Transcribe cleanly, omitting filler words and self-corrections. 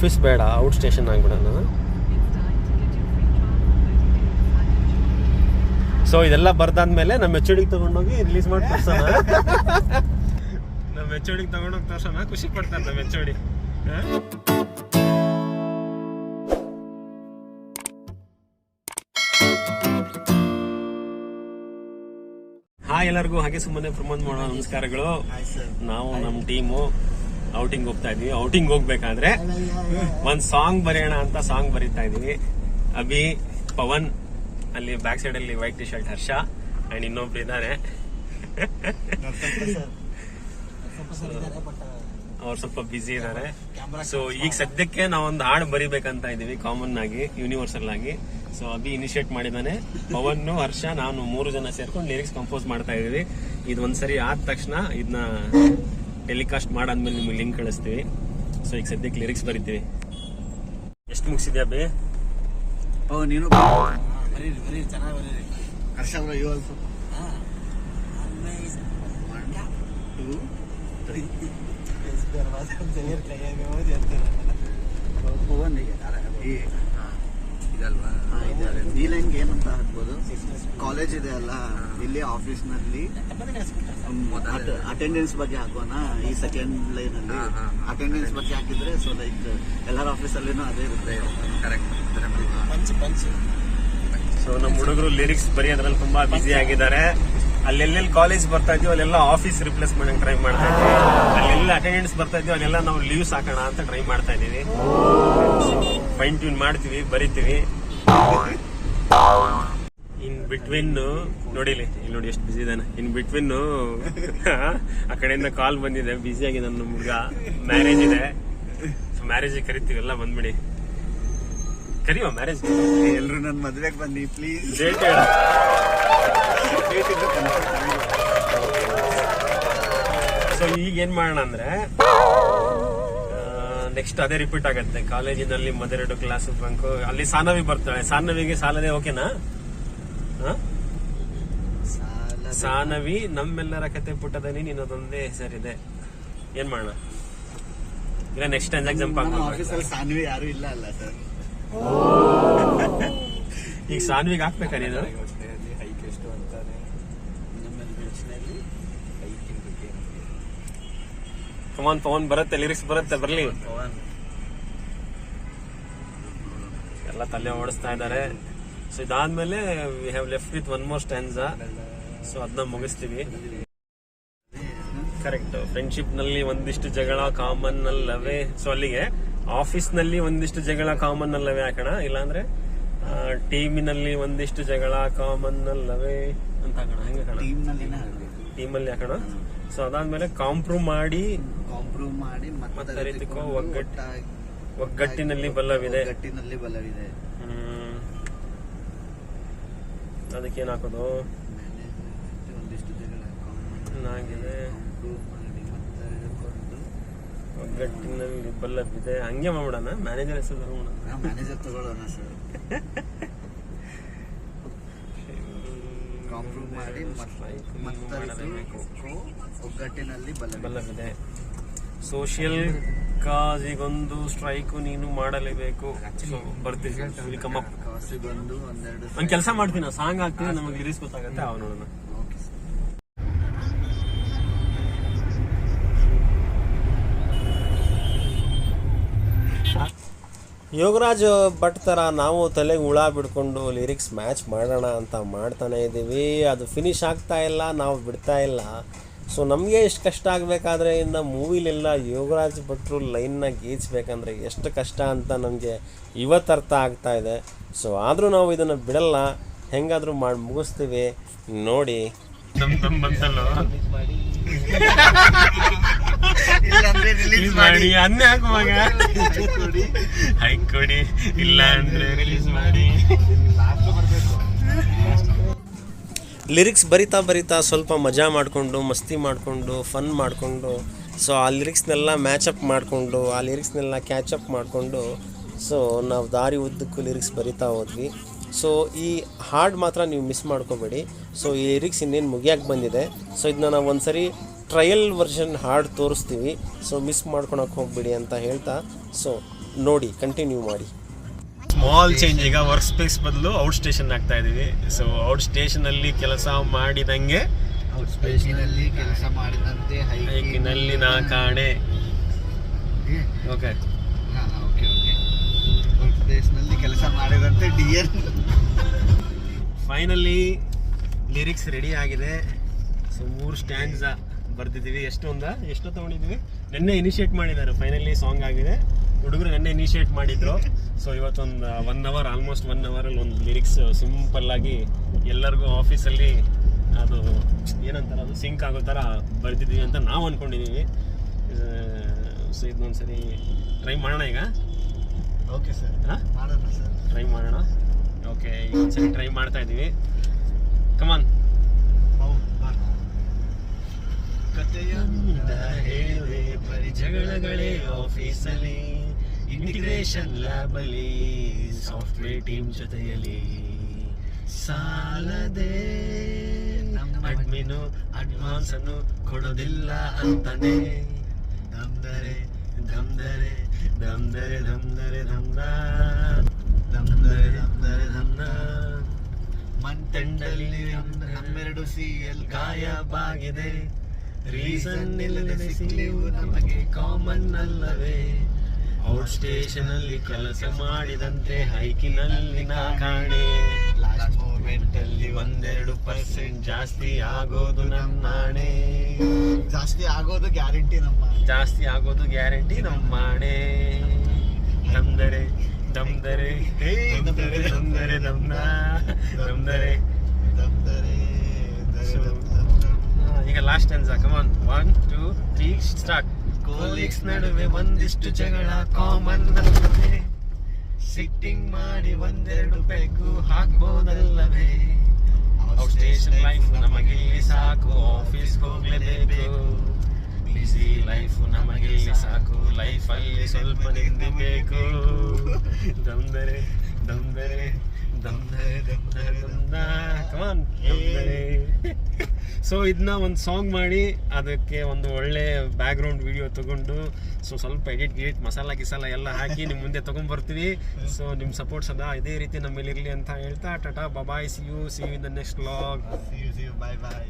Office ಬೇಡ, out station ಆಗ್ಬಿಡೋಣ. So ಇದೆಲ್ಲ ಬರ್ದಾದ್ಮೇಲೆ ನಮ್ಮ HOD ತಗೊಂಡೋಗಿ ರಿಲೀಸ್ ಮಾಡಿ ತೋರ್ಸೋಣ. ನಮ್ಮ HOD ತಗೊಂಡೋಗಿ ತೋರ್ಸೋಣ, ಖುಷಿ ಪಡ್ತಾರೆ ನಮ್ಮ HOD. ಹಾಯ್ ಎಲ್ಲರಿಗೂ, ಹಾಗೆ ಸುಮ್ಮನೆ ಪ್ರಮೋದ್ ಮಾಡೋ ನಮಸ್ಕಾರಗಳು. ನಾವು ನಮ್ಮ ಟೀಮು ಔಟಿಂಗ್ ಹೋಗ್ತಾ ಇದೀವಿ. ಔಟಿಂಗ್ ಹೋಗ್ಬೇಕಾದ್ರೆ ಒಂದ್ ಸಾಂಗ್ ಬರೆಯೋಣ ಅಂತ ಸಾಂಗ್ ಬರೀತಾ ಇದೀವಿ. ಅಭಿ, ಪವನ್, ಅಲ್ಲಿ ಬ್ಯಾಕ್ ಸೈಡ್ ಅಲ್ಲಿ white T shirt Harsha and ಇನ್ನೊಬ್ರು ಇದ್ದಾರೆ. ಅವ್ರು ಸ್ವಲ್ಪ ಬಿಸಿ ಇದ್ದಾರೆ. ಸೊ ಈಗ ಸದ್ಯಕ್ಕೆ ನಾವೊಂದು ಹಾಡು ಬರಿಬೇಕಂತ ಇದೀವಿ, ಕಾಮನ್ ಆಗಿ, ಯೂನಿವರ್ಸಲ್ ಆಗಿ. ಸೊ ಅಭಿ ಇನಿಷಿಯೇಟ್ ಮಾಡಿದಾನೆ, ಪವನ್, ಹರ್ಷ, ನಾನು 3 ಜನ ಸೇರ್ಕೊಂಡು ಲಿರಿಕ್ಸ್ ಕಂಪೋಸ್ ಮಾಡ್ತಾ ಇದೀವಿ. ಇದು ಒಂದ್ಸರಿ ಆದ ತಕ್ಷಣ ಇದನ್ನ ಟೆಲಿಕಾಸ್ಟ್ ಮಾಡಾದ್ಮೇಲೆ ನಿಮ್ಗೆ ಲಿಂಕ್ ಕಳಿಸ್ತೀವಿ. ಸೊ ಈಗ ಸದ್ಯಕ್ಕೆ ಲಿರಿಕ್ಸ್ ಬರಿತೀವಿ. ಎಷ್ಟು ಮುಗಿಸಿದ್ಯಾ ಅಭಿ? ನೀನು ಚೆನ್ನಾಗಿ ಹರ್ಷ ಇದಲ್ವಾ, ಈ ಲೈನ್ಗೆ ಏನಂತ ಹಾಕ್ಬೋದು? ಕಾಲೇಜ್ ಇದೆ ಅಲ್ಲ, ಇಲ್ಲಿ ಆಫೀಸ್ ನಲ್ಲಿ ಅಟೆಂಡೆನ್ಸ್ ಬಗ್ಗೆ ಹಾಕೋಣ. ಈ ಸೆಕೆಂಡ್ ಲೈನ್ ಅಲ್ಲಿ ಅಟೆಂಡೆನ್ಸ್ ಬಗ್ಗೆ ಹಾಕಿದ್ರೆ ಸೊ ಲೈಕ್ ಎಲ್ಲರ ಆಫೀಸ್ ಅಲ್ಲಿನೂ ಅದೇ ಇರುತ್ತೆ. ಕರೆಕ್ಟ್. ಸೊ ನಮ್ಮ ಹುಡುಗರು ಲಿರಿಕ್ಸ್ ಬರೆಯೋದ್ರಲ್ಲಿ ತುಂಬಾ ಬಿಸಿ ಆಗಿದ್ದಾರೆ. ಅಲ್ಲೆಲ್ಲೆಲ್ಲಿ ಕಾಲೇಜ್ ಬರ್ತಾ ಇದೀವಿ ಅಲ್ಲೆಲ್ಲ ಆಫೀಸ್ ರಿಪ್ಲೇಸ್ ಮಾಡಕ್ ಟ್ರೈ ಮಾಡ್ತಾ ಇದೀವಿ. ಅಲ್ಲೆಲ್ಲ ಅಟೆಂಡೆನ್ಸ್ ಬರ್ತಾ ಇದೀವಿ ಅಲ್ಲೆಲ್ಲ ನಾವು ಲೀವ್ಸ್ ಹಾಕೋಣ ಅಂತ ಟ್ರೈ ಮಾಡ್ತಾ ಇದೀವಿ. ಫೈನ್ ಟ್ಯೂನ್ ಮಾಡ್ತೀವಿ, ಬರಿತೀವಿ. ಇನ್ ಬಿಟ್ವೀನ್ ನೋಡಿಲಿ, ಇಲ್ಲಿ ನೋಡಿ ಎಷ್ಟು ಬಿಸಿ ಇದಾನೆ. ಇನ್ ಬಿಟ್ವೀನ್ ಆ ಕಡೆಯಿಂದ ಕಾಲ್ ಬಂದಿದೆ, ಬಿಸಿ ಆಗಿದೆ ನಮ್ಮ ಹುಡುಗ. ಮ್ಯಾರೇಜ್ ಇದೆ, ಮ್ಯಾರೇಜ್ ಕರಿತೀವಿ, ಎಲ್ಲ ಬಂದ್ಬಿಡಿ. ಕರಿಯೋ ಮ್ಯಾರೇಜ್. ಎಲ್ರು ನನ್ನ ಮದ್ವೆಗೆ ಬನ್ನಿ ಪ್ಲೀಸ್. ಡೇಟ್ ಹೇಳ. ಸೊ ಈಗ ಏನ್ ಮಾಡೋಣ ಅಂದ್ರೆ, ನೆಕ್ಸ್ಟ್ ಅದೇ ರಿಪೀಟ್ ಆಗತ್ತೆ. ಕಾಲೇಜಿನಲ್ಲಿ ಮೊದಲೆರಡು ಕ್ಲಾಸ್ ಬಂಕು. ಅಲ್ಲಿ ಸಾನವಿ ಬರ್ತಾಳೆ. ಸಾನವಿಗೆ ಸಾಲದೆ ಓಕೆನಾ? ಸಾನವಿ, ನಮ್ಮೆಲ್ಲರ ಕತೆ ಪುಟದಲ್ಲಿ ನಿನ್ನದೊಂದೇ ಹೆಸರಿದೆ. ಏನ್ ಮಾಡೋಣ? ಇಲ್ಲ ನೆಕ್ಸ್ಟ್ ಟೈಮ್ ಜಂಪ್ ಆಗ್ಬೇಕು. ಸಾನ್ವಿ ಯಾರು ಇಲ್ಲ ಅಲ್ಲ ಸರ್? ಈಗ ಸಾನ್ವಿಗೆ ಹಾಕ್ಬೇಕಾ ನೀನು? ಕಮಾನ್ ಪವನ್, ಬರುತ್ತೆ ಲಿರಿಕ್ಸ್ ಬರುತ್ತೆ, ಬರ್ಲಿ. ಎಲ್ಲ ತಲೆ ಓಡಿಸ್ತಾ ಇದ್ದಾರೆ. ಸೊ ಇದಾದ್ಮೇಲೆ we have left with one more stanza. So ಅದನ್ನ ಮುಗಿಸ್ತೀವಿ. ಕರೆಕ್ಟ್. ಫ್ರೆಂಡ್ಶಿಪ್ ನಲ್ಲಿ ಒಂದಿಷ್ಟು ಜಗಳ ಕಾಮನ್ ಅಲ್ಲವೇ? ಸೊ ಅಲ್ಲಿಗೆ ಆಫೀಸ್ ನಲ್ಲಿ ಒಂದಿಷ್ಟು ಜಗಳ ಕಾಮನ್ ಅಲ್ಲವೇ ಹಾಕೋಣ. ಇಲ್ಲಾಂದ್ರೆ ಟೀಮಿನಲ್ಲಿ ಒಂದಿಷ್ಟು ಜಗಳ ಕಾಮನ್ ಅಲ್ಲವೇ ಅಂತ ಹಾಕೋಣ. ಹೆಂಗ ಹಾಕೋಣ? ಟೀಮಲ್ಲಿ ಹಾಕೋಣ. ಸೊ ಅದಾದ್ಮೇಲೆ ಕಾಂಪ್ರೂವ್ ಮಾಡಿ ಮತ್ತರಿತಿಕೋ ಒಗ್ಗಟ್ಟಿನಲ್ಲಿ ಬಲವಿದೆ. ಅದಕ್ಕೇನ್ ಹಾಕೋದು? ಚೆನ್ನಾಗಿದೆ. ಒಗ್ಗಟ್ಟಿನಲ್ಲಿ ಬಲ್ಲವಿದೆ. ಹಂಗೆ ಮಾಡೋಣ. ಮ್ಯಾನೇಜರ್ ಹೆಸರು ತಗೊಳ್ಳೋಣ ಸರ್. ಕಾಂಪ್ರೂವ್ ಮಾಡಿ ಒಗ್ಗಟ್ಟಿನಲ್ಲಿ ಬಲ್ಲವಿದೆ. ಸೋಷಿಯಲ್ ಕಾಜಿಗೊಂದು ಸ್ಟ್ರೈಕು ನೀನು ಮಾಡಲೇಬೇಕು. ಬರ್ತೀವಿ. ಒಂದ್ ಕೆಲಸ ಮಾಡ್ತೀನಿ, ಸಾಂಗ್ ಹಾಕ್ತೀನಿ, ನಮಗೆ ಲಿರಿಕ್ಸ್ ಗೊತ್ತಾಗತ್ತೆ, ಅವ್ ನೋಡೋಣ. ಯೋಗರಾಜ್ ಭಟ್ ಥರ ನಾವು ತಲೆಗೆ ಹುಳ ಬಿಡ್ಕೊಂಡು ಲಿರಿಕ್ಸ್ ಮ್ಯಾಚ್ ಮಾಡೋಣ ಅಂತ ಮಾಡ್ತಾನೆ ಇದ್ದೀವಿ. ಅದು ಫಿನಿಶ್ ಆಗ್ತಾ ಇಲ್ಲ, ನಾವು ಬಿಡ್ತಾ ಇಲ್ಲ. ಸೊ ನಮಗೆ ಎಷ್ಟು ಕಷ್ಟ ಆಗಬೇಕಾದ್ರೆ ಇನ್ನು ಮೂವಿಲೆಲ್ಲ ಯೋಗರಾಜ್ ಭಟ್ರು ಲೈನ್ನ ಗೀಚ್ಬೇಕಂದ್ರೆ ಎಷ್ಟು ಕಷ್ಟ ಅಂತ ನಮಗೆ ಇವತ್ತು ಅರ್ಥ ಆಗ್ತಾ ಇದೆ. ಸೊ ಆದರೂ ನಾವು ಇದನ್ನು ಬಿಡಲ್ಲ, ಹೆಂಗಾದರೂ ಮಾಡಿ ಮುಗಿಸ್ತೀವಿ. ನೋಡಿ ರಿಲೀಸ್ ಮಾಡಿ ಅನ್ನೇ ಹಾಕುವಾಗ ಹೈಕೊಡಿ, ಇಲ್ಲ ಅಂದ್ರೆ ರಿಲೀಸ್ ಮಾಡಿ. ಲಿರಿಕ್ಸ್ ಬರಿತಾ ಸ್ವಲ್ಪ ಮಜಾ ಮಾಡಿಕೊಂಡು, ಮಸ್ತಿ ಮಾಡಿಕೊಂಡು, ಫನ್ ಮಾಡಿಕೊಂಡು, ಸೊ ಆ ಲಿರಿಕ್ಸ್ನೆಲ್ಲ ಮ್ಯಾಚಪ್ ಮಾಡಿಕೊಂಡು, ಆ ಲಿರಿಕ್ಸ್ನೆಲ್ಲ ಕ್ಯಾಚಪ್ ಮಾಡಿಕೊಂಡು, ಸೊ ನಾವು ದಾರಿ ಉದ್ದಕ್ಕೂ ಲಿರಿಕ್ಸ್ ಬರಿತಾ ಹೋದ್ವಿ. ಸೊ ಈ ಹಾಡು ಮಾತ್ರ ನೀವು ಮಿಸ್ ಮಾಡ್ಕೋಬೇಡಿ. ಸೊ ಈ ಲಿರಿಕ್ಸ್ ಇನ್ನೇನು ಮುಗಿಯೋಕ್ಕೆ ಬಂದಿದೆ. ಸೊ ಇದನ್ನ ನಾವು ಒಂದ್ಸರಿ ಟ್ರಯಲ್ ವರ್ಷನ್ ಹಾಡು ತೋರಿಸ್ತೀವಿ. ಸೊ ಮಿಸ್ ಮಾಡ್ಕೊಳಕ್ಕೆ ಹೋಗ್ಬಿಡಿ ಅಂತ ಹೇಳ್ತಾ, ಸೊ ನೋಡಿ, ಕಂಟಿನ್ಯೂ ಮಾಡಿ. ಸ್ಮಾಲ್ ಚೇಂಜ್, ಈಗ ವರ್ಕ್ ಸ್ಪೇಸ್ ಬದಲು ಔಟ್ ಸ್ಟೇಷನ್ ಆಗ್ತಾ ಇದೀವಿ. ಸೊ ಔಟ್ ಸ್ಟೇಷನ್ ಅಲ್ಲಿ ಕೆಲಸ ಮಾಡಿದಂಗೆ ಔಟ್ ಸ್ಟೇಷನಲ್ಲಿ ಕೆಲಸ ಮಾಡಿದಂತೆ ಹೈಕಿನಲ್ಲಿ ನಾ ಕಾಣೆ. Okay, okay okay. ಔಟ್ ಸ್ಟೇಷನಲ್ಲಿ ಕೆಲಸ ಮಾಡಿದಂತೆ ಡಿಯರ್. ಫೈನಲಿ ಲಿರಿಕ್ಸ್ ರೆಡಿ ಆಗಿದೆ. ಸೊ 3 ಸ್ಟ್ಯಾಂಡ್ಸ್ ಬರ್ತಿದ್ದೀವಿ. ಎಷ್ಟು ತೊಗೊಂಡಿದ್ದೀವಿ? ನೆನ್ನೆ ಇನಿಷಿಯೇಟ್ ಮಾಡಿದ್ದಾರೆ. ಫೈನಲಿ ಸಾಂಗ್ ಆಗಿದೆ. ಹುಡುಗರು ನೆನ್ನೆ ಇನಿಷಿಯೇಟ್ ಮಾಡಿದ್ರು. ಸೊ ಇವತ್ತೊಂದು 1 ಅವರ್, ಆಲ್ಮೋಸ್ಟ್ 1 ಅವರಲ್ಲಿ ಒಂದು ಲಿರಿಕ್ಸ್ ಸಿಂಪಲ್ ಆಗಿ ಎಲ್ಲರಿಗೂ ಆಫೀಸಲ್ಲಿ ಅದು ಏನಂತಾರೆ, ಅದು ಸಿಂಕ್ ಆಗೋ ಥರ ಬರ್ತಿದ್ದೀವಿ ಅಂತ ನಾವು ಅಂದ್ಕೊಂಡಿದ್ದೀವಿ. ಸೊ ಇದೊಂದು ಸರಿ ಟ್ರೈ ಮಾಡೋಣ ಈಗ. ಓಕೆ ಸರ್, ಮಾಡೋಣ ಸರ್, ಟ್ರೈ ಮಾಡೋಣ. ಓಕೆ, ಒಂದು ಸರಿ ಟ್ರೈ ಮಾಡ್ತಾ ಇದ್ದೀವಿ. ಕಮಾನ್. ಕಥೆಯೊಂದ ಹೇಳುವೆ, ಬರೀ ಜಗಳಗಳೇ ಆಫೀಸಲ್ಲಿ, ಇಂಟಿಗ್ರೇಷನ್ ಲ್ಯಾಬಲ್ಲಿ, ಸಾಫ್ಟ್ವೇರ್ ಟೀಮ್ ಜೊತೆಯಲ್ಲಿ, ಸಾಲದೆ ಅಡ್ಮಿನು ಅಡ್ವಾನ್ಸ್ ಅನ್ನು ಕೊಡೋದಿಲ್ಲ ಅಂತಾನೆ, ದಮ್ದರೆ ದಮ್ದರೆ ದಮ್ದರೆ ದಮ್ದರೆ ದಮ್ದ ದಮ್ದರೆ ದಮ್ದರೆ ದಮ್ದ, ಮಂಟೆಂಡಲ್ಲಿ 12 CL ಗಾಯಬಾಗಿದೆ, ರೀಸನ್ ಇಲ್ಲದೆ ಸಿಗ್ಲಿವು ನಮಗೆ ಕಾಮನ್ ಅಲ್ಲವೇ, ಔಟ್ ಸ್ಟೇಷನ್ ಅಲ್ಲಿ ಕೆಲಸ ಮಾಡಿದಂತೆ ಹೈಕಿನಲ್ಲಿ ನಾ ಕಾಣೆ, ಲಾಸ್ಟ್ ಮೂಮೆಂಟ್ ಅಲ್ಲಿ 1-2% ಜಾಸ್ತಿ ಆಗೋದು ನನ್ನಾಣೆ, ಜಾಸ್ತಿ ಆಗೋದು ಗ್ಯಾರಂಟಿ ಜಾಸ್ತಿ ಆಗೋದು ಗ್ಯಾರಂಟಿ ನಮ್ಮಾಣೆ, ದಮ್ದರೆ ದಮ್ದರೆ ಹೇ ದಮ್ದರೆ ದಮ್ದರೆ ದಮ್ನ ದಮ್ದರೆ ದಮ್ದರೆ. ಈಗ ಲಾಸ್ಟ್ ಅನ್ಸ. ಕಮಾನ್, 1 2 3 ಸ್ಟಾರ್ಟ್. ಕೋಲಿಕ್ಸ್ ನಡುವೆ ಒಂದಿಷ್ಟು ಜಗಳ ಕಾಮನ್ ಅಲ್ಲವೇ, ಸಿಟ್ಟಿಂಗ್ ಮಾಡಿ 1-2 ಪೆಗ್ಗು ಹಾಕ್ಬೋದಲ್ಲವೇ, ಔಟ್ ಸ್ಟೇಷನ್ ಲೈಫ್ ನಮಗಿಲ್ಲಿ ಸಾಕು, ಆಫೀಸ್ ಹೋಗ್ಲೇಬೇಕು, ಬಿಸಿ ಲೈಫ್ ನಮಗಿಲ್ಲಿ ಸಾಕು, ಲೈಫಲ್ಲಿ ಸ್ವಲ್ಪ ನಿಂದೆ ಬೇಕು, ದಮ್ದರೆ ದಮ್ದರೆ ದಮ್ದರೆ ದಮ್ದರೆ ದಮ್ದ. ಕಮಾನ್, ದಮ್ದರೆ. ಸೊ ಇದನ್ನ ಒಂದು ಸಾಂಗ್ ಮಾಡಿ ಅದಕ್ಕೆ ಒಂದು ಒಳ್ಳೆ ಬ್ಯಾಕ್ಗ್ರೌಂಡ್ ವಿಡಿಯೋ ತಗೊಂಡು ಸ್ವಲ್ಪ ಎಡಿಟ್ ಮಸಾಲ ಎಲ್ಲ ಹಾಕಿ ನಿಮ್ಮ ಮುಂದೆ ತೊಗೊಂಡ್ಬರ್ತೀವಿ. ಸೊ ನಿಮ್ಮ ಸಪೋರ್ಟ್ ಸದಾ ಇದೇ ರೀತಿ ನಮ್ಮಲ್ಲಿ ಇರಲಿ ಅಂತ ಹೇಳ್ತಾ tata bye, see you in the next vlog. See you, bye bye.